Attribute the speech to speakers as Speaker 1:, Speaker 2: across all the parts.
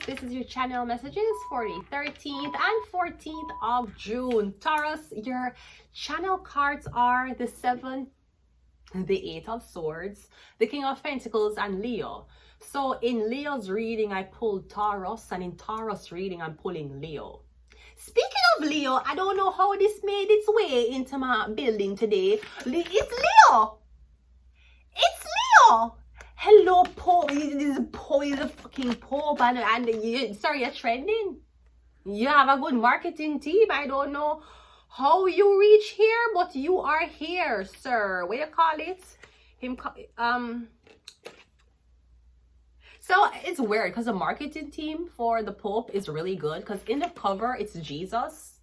Speaker 1: This is your channel messages for the 13th and 14th of June. Taurus, your channel cards are the 7, the 8 of Swords, the King of Pentacles, and Leo. So in Leo's reading, I pulled Taurus, and in Taurus reading, I'm pulling Leo. Speaking of Leo, I don't know how this made its way into my building today. It's Leo! It's Leo! Hello, Pope. This Pope is a fucking Pope, and you're trending. You have a good marketing team. I don't know how you reach here, but you are here, sir. What do you call it? So it's weird because the marketing team for the Pope is really good, because in the cover it's Jesus,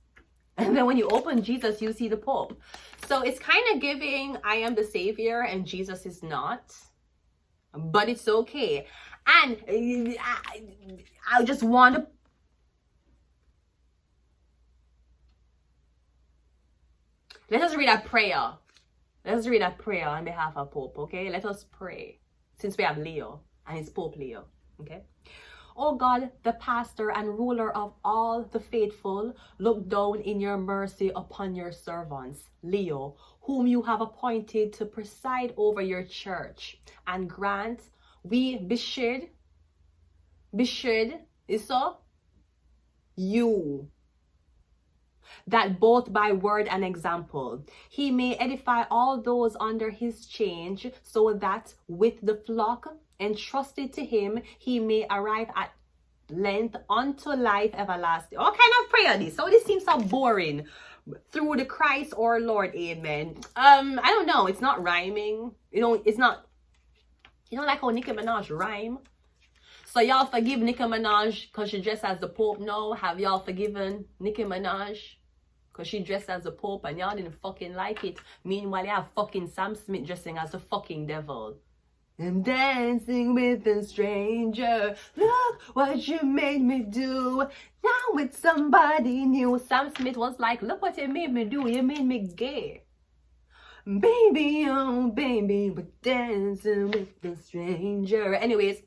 Speaker 1: and then when you open Jesus you see the Pope. So it's kind of giving I am the savior and Jesus is not, but it's okay. And I just want to let us read a prayer. Let us read a prayer on behalf of Pope, okay? Let us pray, since we have Leo and it's Pope Leo, okay? Oh God, the pastor and ruler of all the faithful, look down in your mercy upon your servants, Leo, whom you have appointed to preside over your church, and grant we beshid, is so? You, that both by word and example he may edify all those under his change, so that with the flock entrusted to him he may arrive at length unto life everlasting. What kind of prayer this? So this seems so boring. Through the Christ our Lord, amen. I don't know, it's not rhyming, you know. It's not, you know, like how Nicki Minaj rhyme. So y'all forgive Nicki Minaj because she dressed as the Pope now. Have y'all forgiven Nicki Minaj because she dressed as the Pope and y'all didn't fucking like it? Meanwhile, you have fucking Sam Smith dressing as the fucking devil. I'm dancing with a stranger. Look what you made me do. Now with somebody new. Sam Smith was like, look what you made me do. You made me gay. Baby, oh baby, we're dancing with a stranger. Anyways,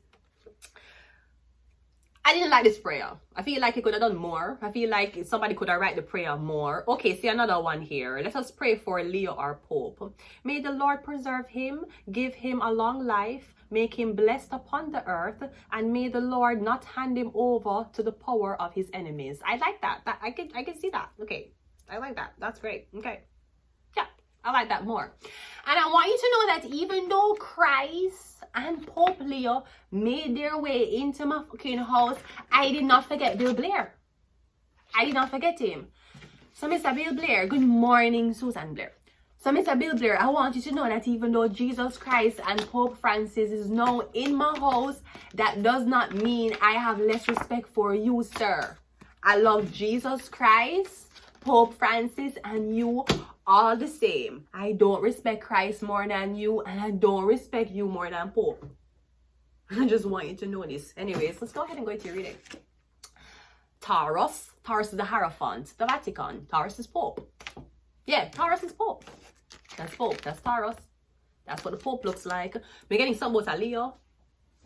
Speaker 1: I didn't like this prayer. I feel like it could have done more. I feel like somebody could have written the prayer more. Okay, see another one here. Let us pray for Leo, our Pope. May the Lord preserve him, give him a long life, make him blessed upon the earth, and may the Lord not hand him over to the power of his enemies. I like that. I can see that. Okay, I like that. That's great. Okay, yeah, I like that more. And I want you to know that even though Christ and Pope Leo made their way into my fucking house, I did not forget Bill Blair. I did not forget him. So Mr. Bill Blair, good morning, Susan Blair. So Mr. Bill Blair, I want you to know that even though Jesus Christ and Pope Francis is now in my house, that does not mean I have less respect for you, sir. I love Jesus Christ, Pope Francis, and you all the same. I don't respect Christ more than you, and I don't respect you more than Pope. I just want you to know this. Anyways, let's go ahead and go into your reading. Taurus. Taurus is the Hierophant, the Vatican. Taurus is Pope. Yeah, Taurus is Pope. That's Pope. That's Taurus. That's what the Pope looks like. We're getting something about a Leo.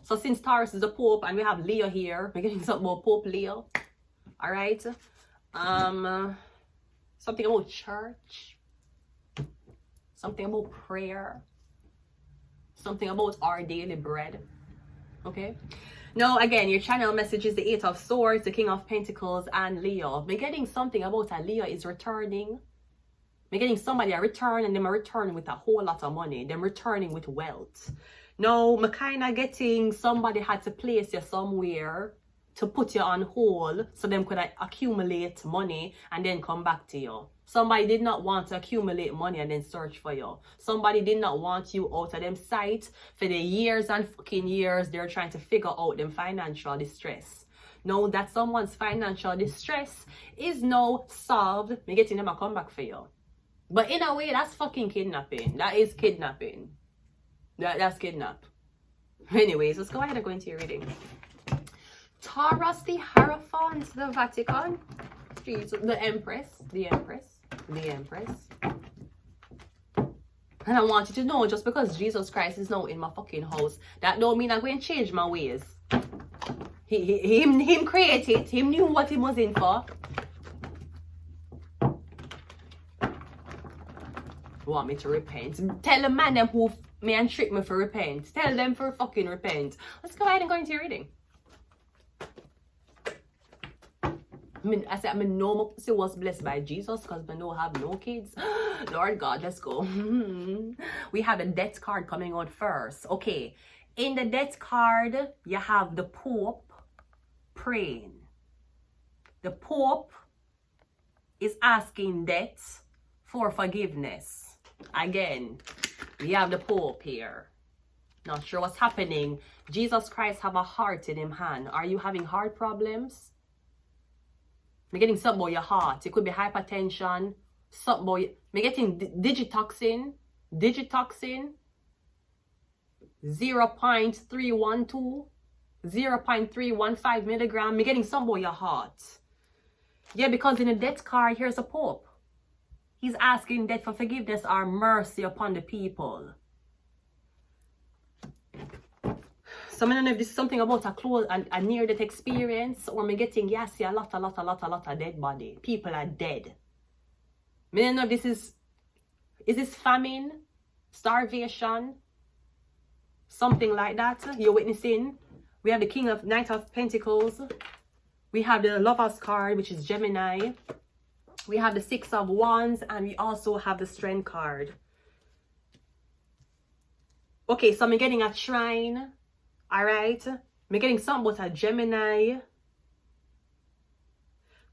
Speaker 1: So since Taurus is the Pope and we have Leo here, we're getting something about Pope Leo. All right. Something about church. Something about prayer. Something about our daily bread. Okay. Now, again, your channel message is the 8 of Swords, the King of Pentacles, and Leo. We're getting something about a Leo is returning. We're getting somebody a return, and them a return with a whole lot of money. Them returning with wealth. Now, I'm kind of getting somebody had to place you somewhere to put you on hold so them could accumulate money and then come back to you. Somebody did not want to accumulate money and then search for you. Somebody did not want you out of them sight for the years and fucking years they're trying to figure out them financial distress. Now that someone's financial distress is now solved, me getting them a come back for you. But in a way, that's fucking kidnapping. That is kidnapping. That's kidnap. Anyways, let's go ahead and go into your reading. Taurus, the Hierophant, the Vatican, Jesus, the Empress. And I want you to know, just because Jesus Christ is now in my fucking house, that don't mean I'm going to change my ways. Him created. Him knew what he was in for. Want me to repent? Tell the man them who me and trick me for repent. Tell them for fucking repent. Let's go ahead and go into your reading. I said, I know my pussy was blessed by Jesus because I don't have no kids. Lord God, let's go. We have the death card coming out first. Okay. In the death card, you have the Pope praying. The Pope is asking death for forgiveness. Again, we have the Pope here. Not sure what's happening. Jesus Christ have a heart in him hand. Are you having heart problems? I'm getting something about your heart. It could be hypertension. Something about I'm getting digitoxin. 0.312. 0.315 milligram. I'm getting something about your heart. Yeah, because in the death card, here's a Pope. He's asking death for forgiveness or mercy upon the people. So I don't know if this is something about a close and a near-death experience, or me getting, yes, a lot of dead body. People are dead. I don't know if this is this famine, starvation, something like that you're witnessing. We have the King of Knight of Pentacles. We have the Lover's card, which is Gemini. We have the Six of Wands, and we also have the Strength card. Okay, so I'm getting a Shrine. All right, I'm getting something about a Gemini.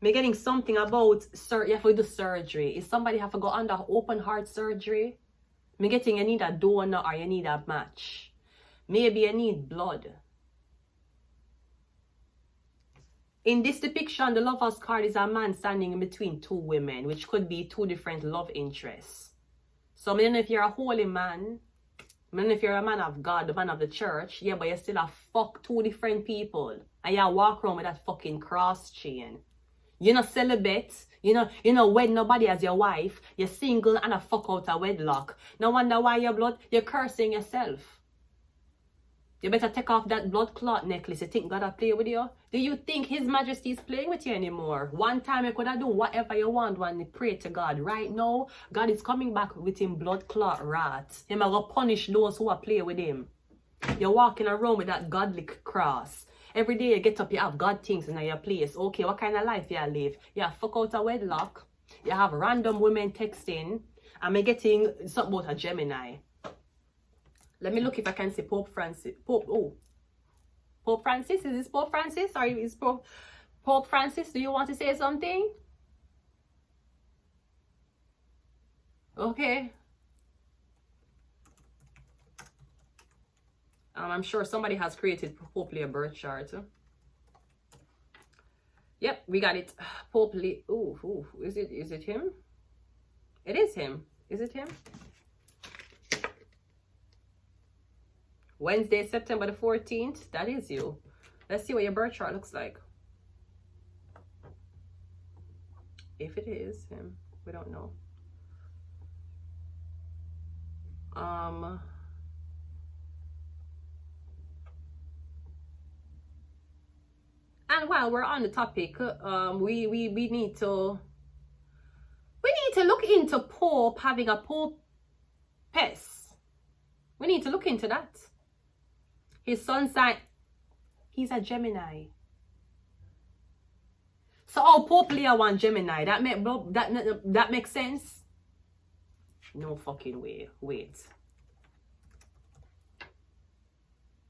Speaker 1: I'm getting something about you have to do surgery. If somebody have to go under open heart surgery, I'm getting you need a donor or you need a match. Maybe you need blood. In this depiction, the Lover's card is a man standing in between two women, which could be two different love interests. So I don't know if you're a holy man. I don't know if you're a man of God, the man of the church, yeah, but you still have fuck two different people. And you walk around with that fucking cross chain. You're not celibate. You know, wed nobody as your wife. You're single and a fuck out of wedlock. No wonder why your blood, you're cursing yourself. You better take off that blood clot necklace. You think God will play with you? Do you think His Majesty is playing with you anymore? One time you could have do whatever you want when you pray to God. Right now, God is coming back with Him blood clot rats. Him will punish those who are playing with Him. You're walking around with that godly cross. Every day you get up, you have God things in your place. Okay, what kind of life you live? You have fuck out a wedlock. You have random women texting. I'm getting something about a Gemini. Let me look if I can see Pope Francis. Pope Francis? Is this Pope Francis? Or is Pope Francis? Do you want to say something? Okay. I'm sure somebody has created hopefully a birth chart. Yep, we got it. Pope Lee. Ooh, is it him? It is him. Is it him? Wednesday, September the 14th. That is you. Let's see what your birth chart looks like. If it is him, we don't know. And while we're on the topic, we need to look into Pope having a Pope-pess. We need to look into that. His sun sign, he's a Gemini. So Pope Leo wants Gemini. That makes sense? No fucking way. Wait.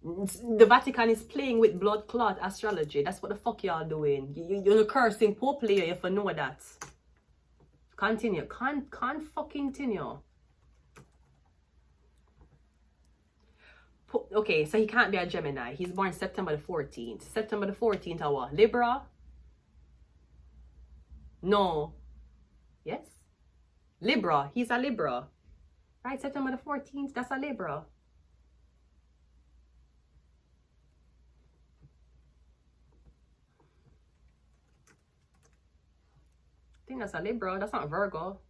Speaker 1: The Vatican is playing with blood clot astrology. That's what the fuck y'all doing. You're cursing Pope Leo if you know that. Continue. Can't fucking continue. Okay, so he can't be a Gemini. He's born September the 14th. September the 14th, what? Libra? No. Yes? Libra. He's a Libra. Right, September the 14th, that's a Libra. I think that's a Libra. That's not Virgo.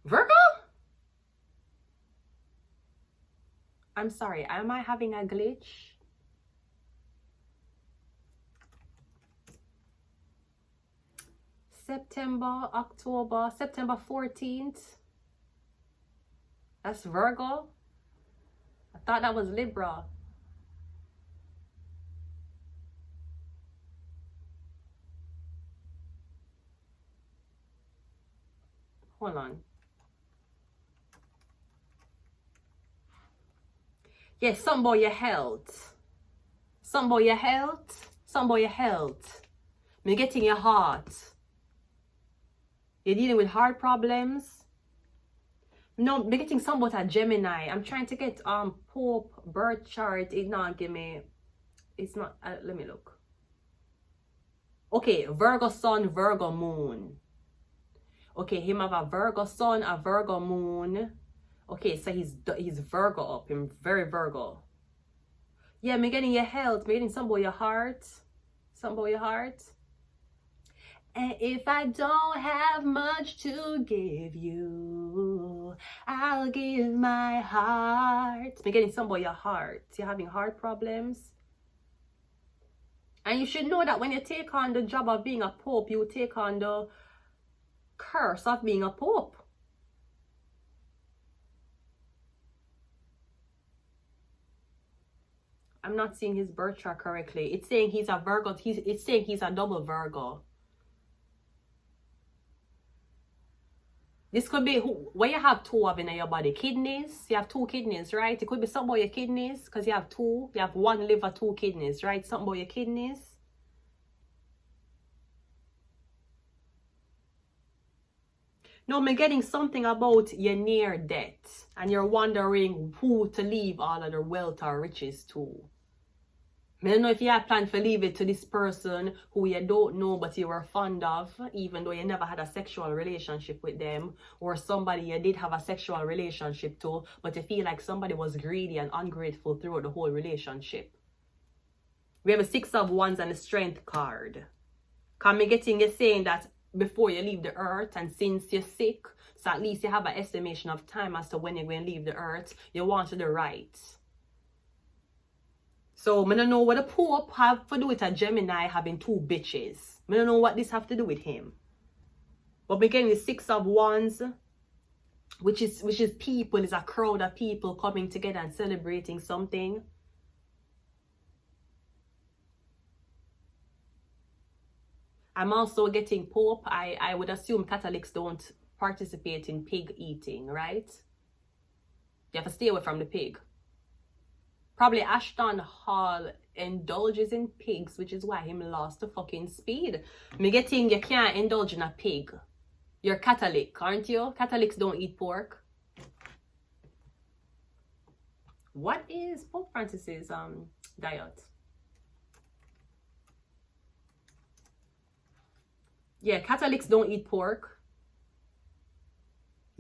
Speaker 1: Virgo? I'm sorry, am I having a glitch? September, October, September 14th. That's Virgo. I thought that was Libra. Hold on. Yes, something about your health. Something about your health. Something about your health. Me getting your heart. You're dealing with heart problems. No, me getting something about a Gemini. I'm trying to get Pope birth chart. It not give me. It's not. Let me look. Okay, Virgo Sun, Virgo Moon. Okay, him have a Virgo Sun, a Virgo Moon. Okay, so he's Virgo up. Him very Virgo. Yeah, me getting your health. Me getting something about your heart. Something about your heart. And if I don't have much to give you, I'll give my heart. Me getting something about your heart. You're having heart problems. And you should know that when you take on the job of being a pope, you take on the curse of being a pope. I'm not seeing his birth chart correctly. It's saying he's a Virgo. It's saying he's a double Virgo. This could be where you have two of in your body. Kidneys. You have two kidneys, right? It could be something about your kidneys because you have two. You have one liver, two kidneys, right? Something about your kidneys. No, I'm getting something about your near death. And you're wondering who to leave all of the wealth or riches to. I don't know if you had planned to leave it to this person who you don't know but you were fond of, even though you never had a sexual relationship with them, or somebody you did have a sexual relationship to, but you feel like somebody was greedy and ungrateful throughout the whole relationship. We have a 6 of Wands and a Strength card. Come getting you saying that before you leave the earth, and since you're sick, so at least you have an estimation of time as to when you're going to leave the earth, you want to do right. So, I don't know what the Pope have to do with a Gemini having two bitches. I don't know what this have to do with him. But we're getting the 6 of Wands, which is people, is a crowd of people coming together and celebrating something. I'm also getting Pope. I would assume Catholics don't participate in pig eating, right? You have to stay away from the pig. Probably Ashton Hall indulges in pigs, which is why him lost the fucking speed. Me getting you can't indulge in a pig. You're Catholic, aren't you? Catholics don't eat pork. What is Pope Francis's diet? Yeah, Catholics don't eat pork.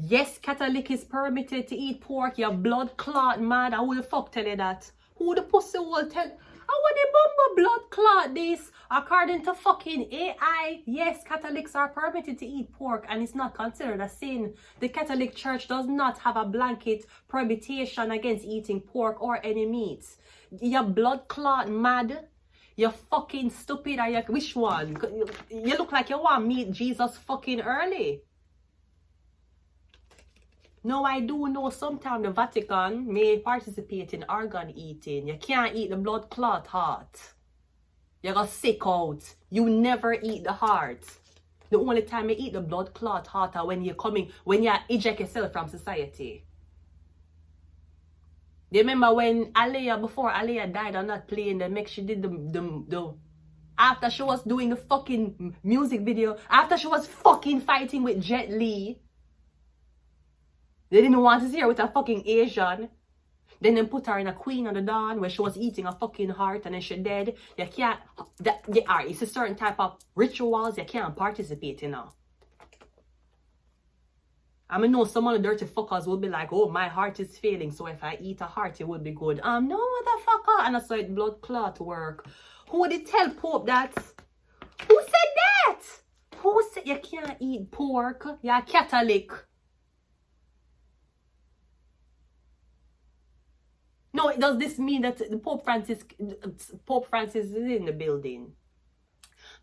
Speaker 1: Yes, Catholic is permitted to eat pork. Your blood clot mad. Who the fuck tell you that? Who the pussy will tell? I want the bumper blood clot this. According to fucking AI, yes, Catholics are permitted to eat pork and it's not considered a sin. The Catholic Church does not have a blanket prohibition against eating pork or any meats. Your blood clot mad. You're fucking stupid. Or which one? You look like you want to meet Jesus fucking early. No, I do know sometimes the Vatican may participate in organ eating. You can't eat the blood clot heart. You got sick out. You never eat the heart. The only time you eat the blood clot heart are when you eject yourself from society. Do you remember when before Aliyah died on that plane, she did the after she was doing the fucking music video, after she was fucking fighting with Jet Li, they didn't want to see her with a fucking Asian. Then they put her in a Queen of the Dawn where she was eating a fucking heart and then she dead. You can't, it's a certain type of rituals you can't participate in now. I mean, no, some of the dirty fuckers will be like, oh, my heart is failing, so if I eat a heart, it would be good. No, motherfucker. And that's like blood clot work. Who did tell Pope that? Who said that? Who said you can't eat pork? You're a Catholic. No, does this mean that the Pope Francis is in the building?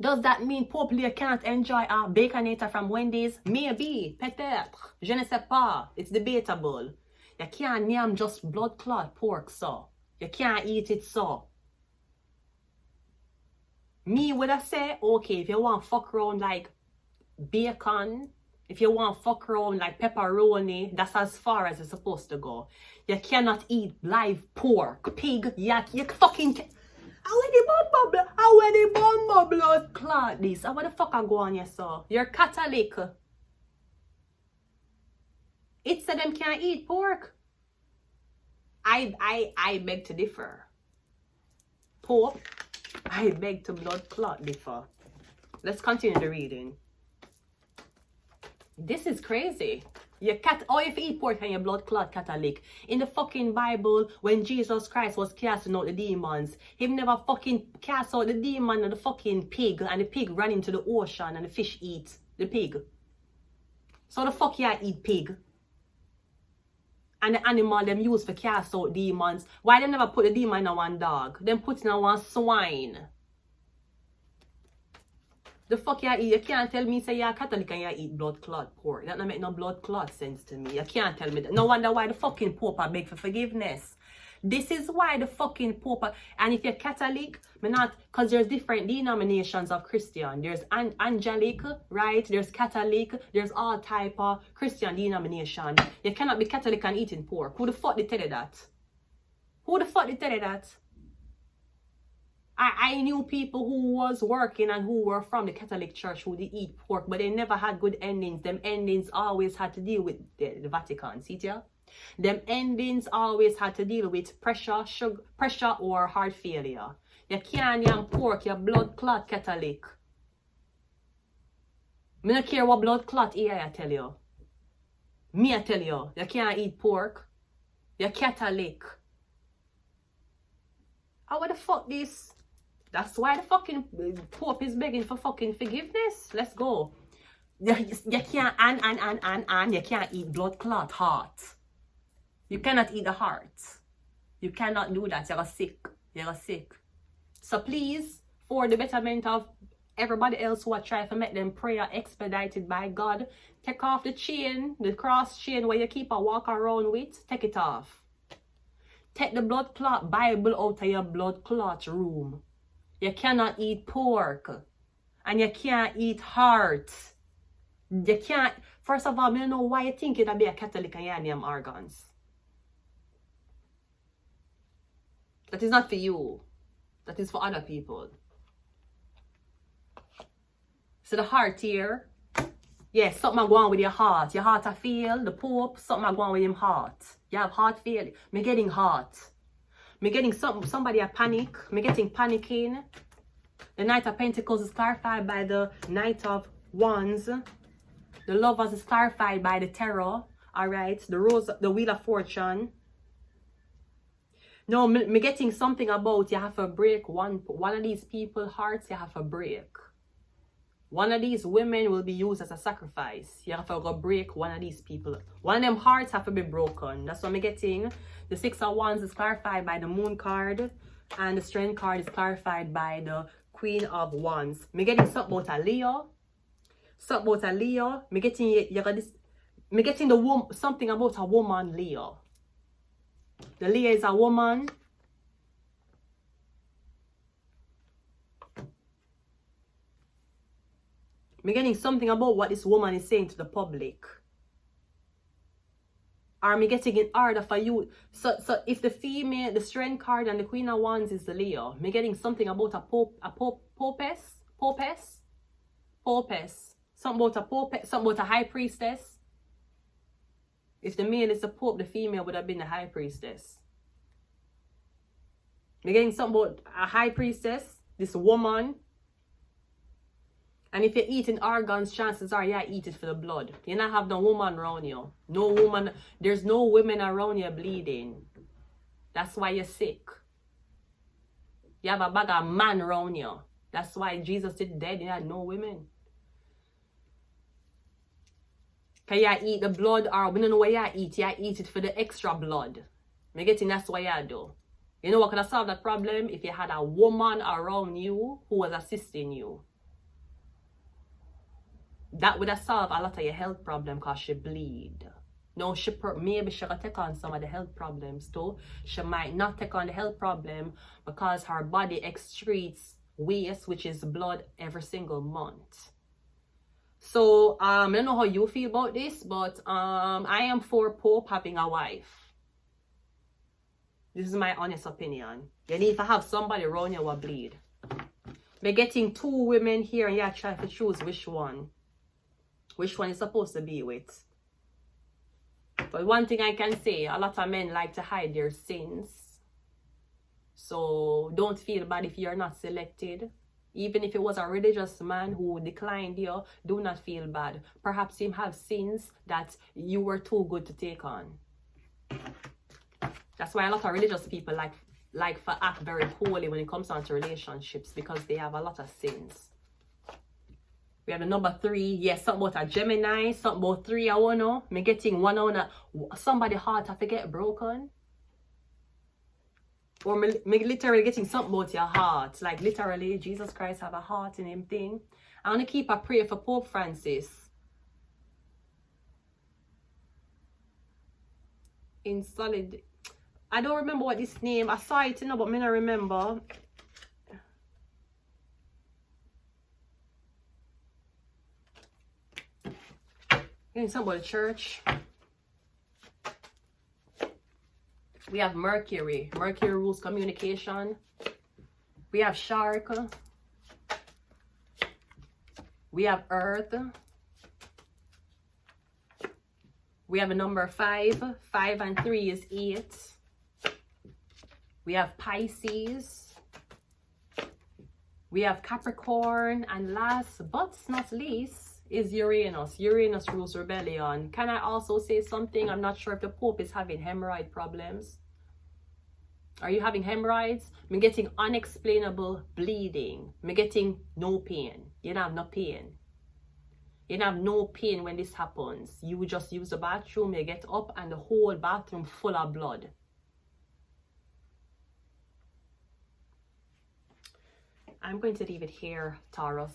Speaker 1: Does that mean Pope Leo can't enjoy a baconator from Wendy's? Maybe, peut-être, je ne sais pas, it's debatable. You can't name just blood clot pork, so. You can't eat it, so. Me would I say, okay, if you want fuck around like bacon, if you want fuck around like pepperoni, that's as far as it's supposed to go. You cannot eat live pork, pig, yak, you fucking how the bomb blood clot this? How the fuck I go on you so? You're Catholic. It said them can't eat pork. I beg to differ. Pope, I beg to blood clot differ. Let's continue the reading. This is crazy. If you eat pork and your blood clot Catholic. In the fucking Bible, when Jesus Christ was casting out the demons, he never fucking cast out the demon and the fucking pig, and the pig ran into the ocean and the fish eat the pig. So the fuck you eat pig? And the animal them use for cast out demons. Why they never put the demon in one dog? Them put it in one swine. The fuck you eat? You can't tell me say you're Catholic and you eat blood clot pork. That don't make no blood clot sense to me. You can't tell me that. No wonder why the fucking Pope are beg for forgiveness. This is why the fucking Pope are, and if you're Catholic, because there's different denominations of Christian. There's angelic, right? There's Catholic. There's all type of Christian denomination. You cannot be Catholic and eating pork. Who the fuck did tell you that? Who the fuck did tell you that? I knew people who was working and who were from the Catholic Church who did eat pork, but they never had good endings. Them endings always had to deal with the Vatican, see ya? Them endings always had to deal with pressure or heart failure. You can't yam pork, your blood clot Catholic. Me don't care what blood clot here I tell you. Me I tell you, you can't eat pork. You're Catholic. How the fuck this? That's why the fucking Pope is begging for fucking forgiveness. Let's go. You can't, and you can't eat blood clot heart. You cannot eat the heart. You cannot do that. You're sick. You're sick. So please, for the betterment of everybody else who are trying to make them prayer expedited by God, take off the chain, the cross chain where you keep a walk around with. Take it off. Take the blood clot Bible out of your blood clot room. You cannot eat pork. And you can't eat heart. You can't. First of all, I don't know why you think you'd be a Catholic and you have them organs. That is not for you. That is for other people. So the heart here. Yes, something going on with your heart. Your heart I feel. The Pope, something going on with him heart. You have heart failure. Me getting heart. Me getting somebody a panic. Me getting panicking. The Knight of Pentacles is clarified by the Knight of Wands. The Lovers is clarified by the Tarot. Alright. The Rose, the Wheel of Fortune. No, me getting something about you have to break one of these people's hearts. You have to break. One of these women will be used as a sacrifice. You have to go break one of these people. One of them hearts have to be broken. That's what I'm getting. The Six of Wands is clarified by the Moon card. And the Strength card is clarified by the Queen of Wands. I'm getting something about a Leo. Something about a Leo. I'm getting something about a woman Leo. The Leo is a woman. I'm getting something about what this woman is saying to the public. Or I'm getting in order for you. So if the female, the Strength card and the Queen of Wands is the Leo, I'm getting something about a popess. Something about a popess, something about a high priestess. If the male is the Pope, the female would have been the high priestess. I'm getting something about a high priestess, this woman. And if you're eating organs, chances are you eat it for the blood. You not have no woman around you. No woman, there's no women around you bleeding. That's why you're sick. You have a bag of man around you. That's why Jesus did dead, you had no women. Can you eat the blood or we don't know what you eat? You eat it for the extra blood. I'm getting that's what you do. You know what could have solved that problem? If you had a woman around you who was assisting you. That would have solved a lot of your health problem because she bleed. No, maybe she could take on some of the health problems too. She might not take on the health problem because her body excretes waste, which is blood, every single month. So I don't know how you feel about this, but I am for Pope having a wife. This is my honest opinion. You need to have somebody around you who bleed. We're getting 2 women here and you're trying to choose which one is supposed to be with. But one thing I can say, a lot of men like to hide their sins. So don't feel bad if you're not selected. Even if it was a religious man who declined you, do not feel bad. Perhaps him have sins that you were too good to take on. That's why a lot of religious people like to act very holy when it comes down to relationships, because they have a lot of sins. We have the number 3. Yes, something about a Gemini, something about 3, I want to know. Me getting one on somebody heart have to get broken. Or me literally getting something about your heart. Like literally, Jesus Christ have a heart in him thing. I want to keep a prayer for Pope Francis. In solid. I don't remember what this name. I saw it, but I don't remember. Getting something about the church. We have Mercury. Mercury rules communication. We have Shark. We have Earth. We have a number 5. 5 and 3 is 8. We have Pisces. We have Capricorn. And last but not least is Uranus. Uranus rules rebellion. Can I also say something? I'm not sure if the Pope is having hemorrhoid problems. Are you having hemorrhoids? I'm getting unexplainable bleeding. I'm getting no pain. You don't have no pain. You don't have no pain when this happens. You just use the bathroom, you get up and the whole bathroom full of blood. I'm going to leave it here, Taurus.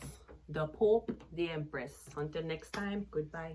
Speaker 1: The Pope, the Empress. Until next time, goodbye.